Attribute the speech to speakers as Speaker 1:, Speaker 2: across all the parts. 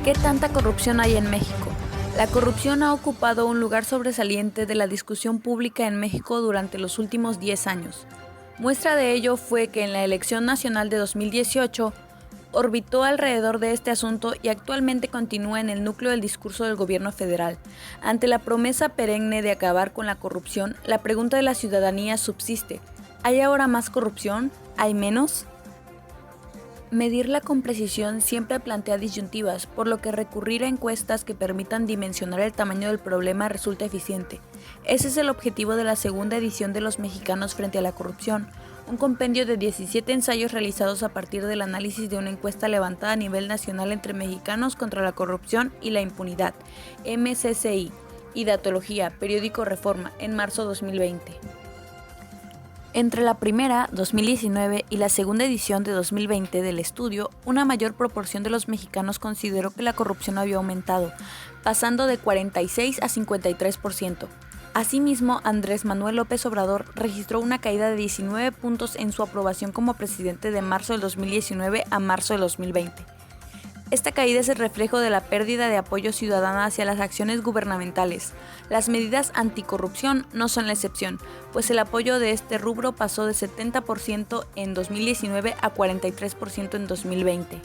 Speaker 1: ¿Qué tanta corrupción hay en México? La corrupción ha ocupado un lugar sobresaliente de la discusión pública en México durante los últimos 10 años. Muestra de ello fue que en la elección nacional de 2018 orbitó alrededor de este asunto y actualmente continúa en el núcleo del discurso del gobierno federal. Ante la promesa perenne de acabar con la corrupción, la pregunta de la ciudadanía subsiste: ¿hay ahora más corrupción? ¿Hay menos? Medirla con precisión siempre plantea disyuntivas, por lo que recurrir a encuestas que permitan dimensionar el tamaño del problema resulta eficiente. Ese es el objetivo de la segunda edición de Los Mexicanos frente a la corrupción, un compendio de 17 ensayos realizados a partir del análisis de una encuesta levantada a nivel nacional entre mexicanos contra la corrupción y la impunidad, MCCI, y Datología, periódico Reforma, en marzo 2020. Entre la primera, 2019, y la segunda edición de 2020 del estudio, una mayor proporción de los mexicanos consideró que la corrupción había aumentado, pasando de 46 a 53%. Asimismo, Andrés Manuel López Obrador registró una caída de 19 puntos en su aprobación como presidente de marzo del 2019 a marzo del 2020. Esta caída es el reflejo de la pérdida de apoyo ciudadano hacia las acciones gubernamentales. Las medidas anticorrupción no son la excepción, pues el apoyo de este rubro pasó de 70% en 2019 a 43% en 2020.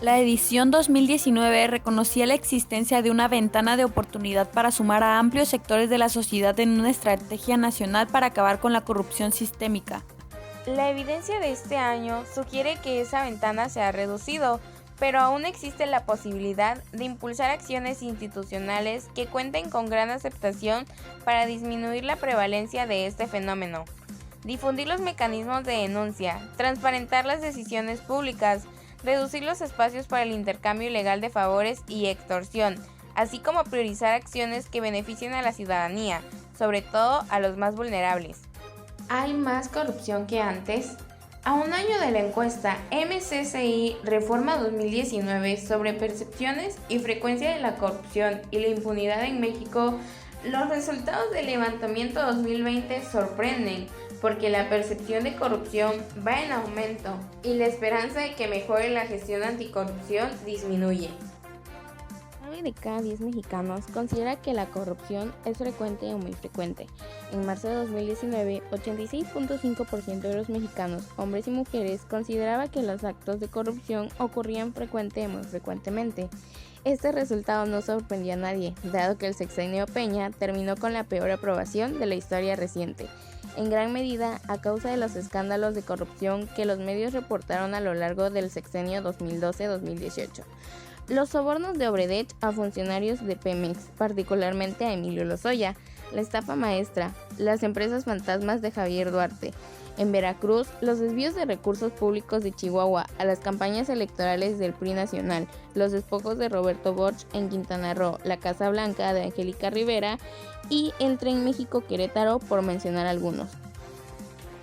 Speaker 1: La edición 2019 reconocía la existencia de una ventana de oportunidad para sumar a amplios sectores de la sociedad en una estrategia nacional para acabar con la corrupción sistémica.
Speaker 2: La evidencia de este año sugiere que esa ventana se ha reducido, pero aún existe la posibilidad de impulsar acciones institucionales que cuenten con gran aceptación para disminuir la prevalencia de este fenómeno. Difundir los mecanismos de denuncia, transparentar las decisiones públicas, reducir los espacios para el intercambio ilegal de favores y extorsión, así como priorizar acciones que beneficien a la ciudadanía, sobre todo a los más vulnerables. ¿Hay más corrupción que antes? A un año de la encuesta MCCI Reforma 2019 sobre percepciones y frecuencia de la corrupción y la impunidad en México, los resultados del levantamiento 2020 sorprenden, porque la percepción de corrupción va en aumento y la esperanza de que mejore la gestión anticorrupción disminuye. 9 de cada 10 mexicanos considera que la corrupción es frecuente o muy frecuente. En marzo de 2019, 86.5% de los mexicanos, hombres y mujeres, consideraba que los actos de corrupción ocurrían frecuente o muy frecuentemente. Este resultado no sorprendió a nadie, dado que el sexenio Peña terminó con la peor aprobación de la historia reciente, en gran medida a causa de los escándalos de corrupción que los medios reportaron a lo largo del sexenio 2012-2018. Los sobornos de Odebrecht a funcionarios de Pemex, particularmente a Emilio Lozoya, la estafa maestra, las empresas fantasmas de Javier Duarte. En Veracruz, los desvíos de recursos públicos de Chihuahua a las campañas electorales del PRI nacional, los despojos de Roberto Bosch en Quintana Roo, la Casa Blanca de Angélica Rivera y el Tren México-Querétaro, por mencionar algunos.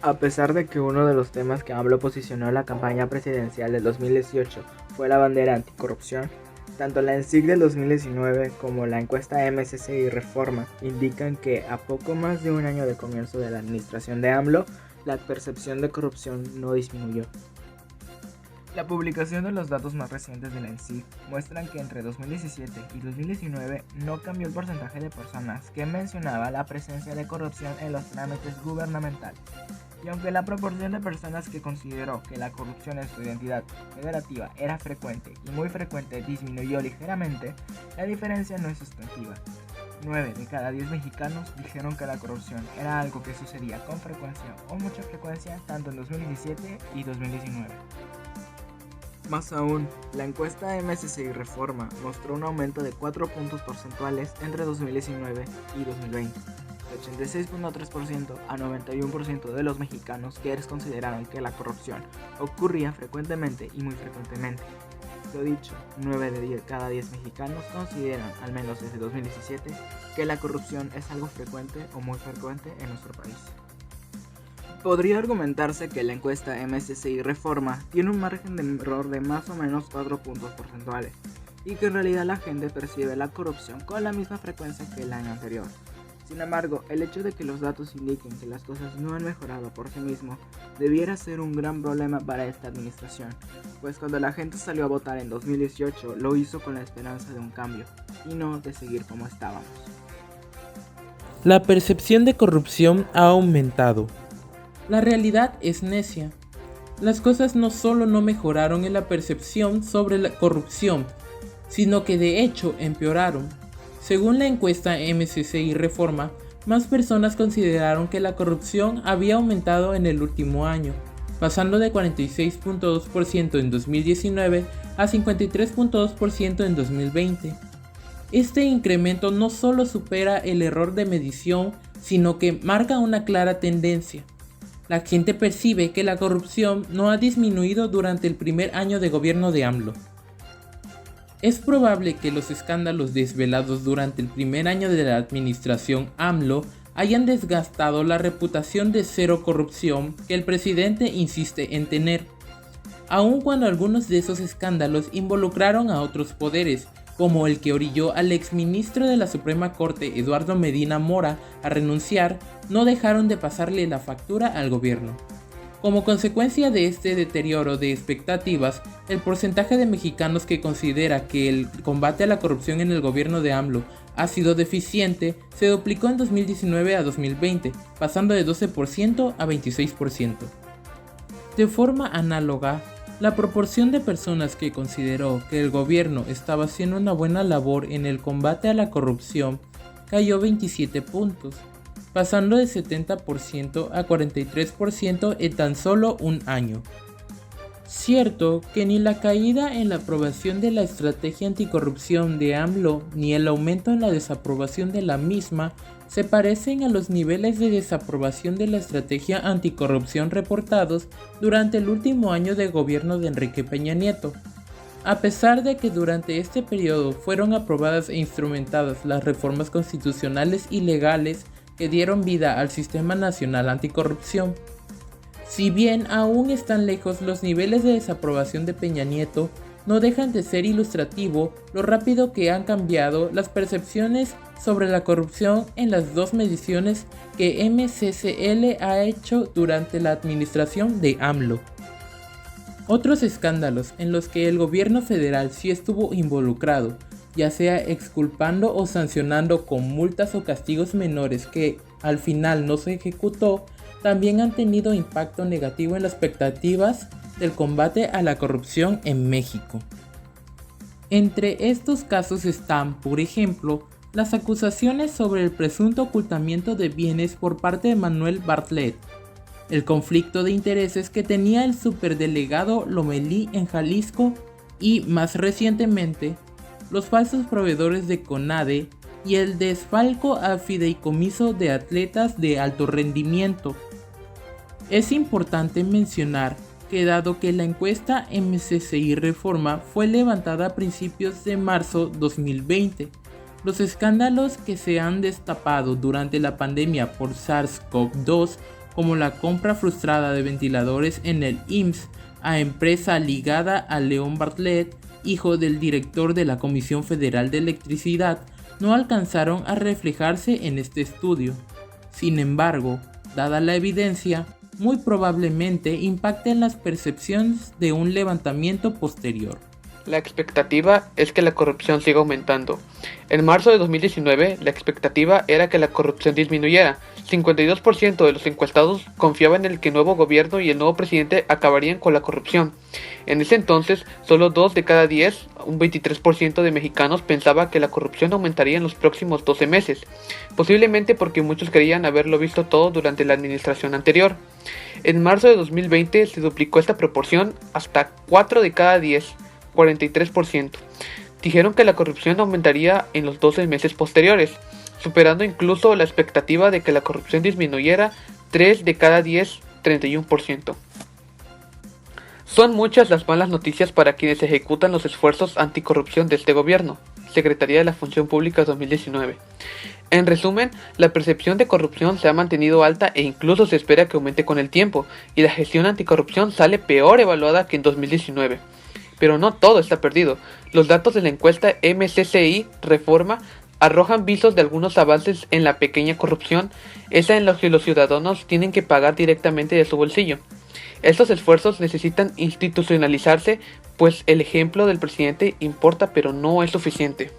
Speaker 3: A pesar de que uno de los temas que AMLO posicionó en la campaña presidencial del 2018 fue la bandera anticorrupción, tanto la ENSIC del 2019 como la encuesta MCCI Reforma indican que a poco más de un año de comienzo de la administración de AMLO, la percepción de corrupción no disminuyó. La publicación de los datos más recientes de la ENSIC muestran que entre 2017 y 2019 no cambió el porcentaje de personas que mencionaba la presencia de corrupción en los trámites gubernamentales. Y aunque la proporción de personas que consideró que la corrupción en su identidad federativa era frecuente y muy frecuente disminuyó ligeramente, la diferencia no es sustantiva. 9 de cada 10 mexicanos dijeron que la corrupción era algo que sucedía con frecuencia o mucha frecuencia tanto en 2017 y 2019. Más aún, la encuesta MSCI Reforma mostró un aumento de 4 puntos porcentuales entre 2019 y 2020. De 86.3% a 91% de los mexicanos que consideraron que la corrupción ocurría frecuentemente y muy frecuentemente. Lo dicho, 9 de cada 10 mexicanos consideran, al menos desde 2017, que la corrupción es algo frecuente o muy frecuente en nuestro país. Podría argumentarse que la encuesta MSCI Reforma tiene un margen de error de más o menos 4 puntos porcentuales y que en realidad la gente percibe la corrupción con la misma frecuencia que el año anterior. Sin embargo, el hecho de que los datos indiquen que las cosas no han mejorado por sí mismos debiera ser un gran problema para esta administración, pues cuando la gente salió a votar en 2018 lo hizo con la esperanza de un cambio, y no de seguir como estábamos.
Speaker 4: La percepción de corrupción ha aumentado. La realidad es necia. Las cosas no solo no mejoraron en la percepción sobre la corrupción, sino que de hecho empeoraron. Según la encuesta MSCI Reforma, más personas consideraron que la corrupción había aumentado en el último año, pasando de 46.2% en 2019 a 53.2% en 2020. Este incremento no solo supera el error de medición, sino que marca una clara tendencia. La gente percibe que la corrupción no ha disminuido durante el primer año de gobierno de AMLO. Es probable que los escándalos desvelados durante el primer año de la administración AMLO hayan desgastado la reputación de cero corrupción que el presidente insiste en tener, aun cuando algunos de esos escándalos involucraron a otros poderes, como el que orilló al exministro de la Suprema Corte Eduardo Medina Mora a renunciar, no dejaron de pasarle la factura al gobierno. Como consecuencia de este deterioro de expectativas, el porcentaje de mexicanos que considera que el combate a la corrupción en el gobierno de AMLO ha sido deficiente se duplicó en 2019 a 2020, pasando de 12% a 26%. De forma análoga, la proporción de personas que consideró que el gobierno estaba haciendo una buena labor en el combate a la corrupción cayó 27 puntos, pasando de 70% a 43% en tan solo un año. Cierto que ni la caída en la aprobación de la estrategia anticorrupción de AMLO ni el aumento en la desaprobación de la misma se parecen a los niveles de desaprobación de la estrategia anticorrupción reportados durante el último año de gobierno de Enrique Peña Nieto. A pesar de que durante este periodo fueron aprobadas e instrumentadas las reformas constitucionales y legales que dieron vida al Sistema Nacional Anticorrupción. Si bien aún están lejos los niveles de desaprobación de Peña Nieto, no dejan de ser ilustrativo lo rápido que han cambiado las percepciones sobre la corrupción en las dos mediciones que MCCL ha hecho durante la administración de AMLO. Otros escándalos en los que el gobierno federal sí estuvo involucrado, ya sea exculpando o sancionando con multas o castigos menores que al final no se ejecutó, también han tenido impacto negativo en las expectativas del combate a la corrupción en México. Entre estos casos están, por ejemplo, las acusaciones sobre el presunto ocultamiento de bienes por parte de Manuel Bartlett, el conflicto de intereses que tenía el superdelegado Lomelí en Jalisco y, más recientemente, los falsos proveedores de CONADE y el desfalco a fideicomiso de atletas de alto rendimiento. Es importante mencionar que dado que la encuesta MSCI Reforma fue levantada a principios de marzo 2020, los escándalos que se han destapado durante la pandemia por SARS-CoV-2, como la compra frustrada de ventiladores en el IMSS a empresa ligada a León Bartlett, hijo del director de la Comisión Federal de Electricidad, no alcanzaron a reflejarse en este estudio. Sin embargo, dada la evidencia, muy probablemente impacten las percepciones de un levantamiento posterior.
Speaker 5: La expectativa es que la corrupción siga aumentando. En marzo de 2019, la expectativa era que la corrupción disminuyera. 52% de los encuestados confiaban en que el nuevo gobierno y el nuevo presidente acabarían con la corrupción. En ese entonces, solo 2 de cada 10, un 23% de mexicanos pensaba que la corrupción aumentaría en los próximos 12 meses, posiblemente porque muchos creían haberlo visto todo durante la administración anterior. En marzo de 2020 se duplicó esta proporción hasta 4 de cada 10, 43%. Dijeron que la corrupción aumentaría en los 12 meses posteriores, superando incluso la expectativa de que la corrupción disminuyera 3 de cada 10, 31%. Son muchas las malas noticias para quienes ejecutan los esfuerzos anticorrupción de este gobierno. Secretaría de la Función Pública 2019. En resumen, la percepción de corrupción se ha mantenido alta e incluso se espera que aumente con el tiempo, y la gestión anticorrupción sale peor evaluada que en 2019. Pero no todo está perdido. Los datos de la encuesta MSCI Reforma arrojan visos de algunos avances en la pequeña corrupción, esa en la que los ciudadanos tienen que pagar directamente de su bolsillo. Estos esfuerzos necesitan institucionalizarse, pues el ejemplo del presidente importa pero no es suficiente.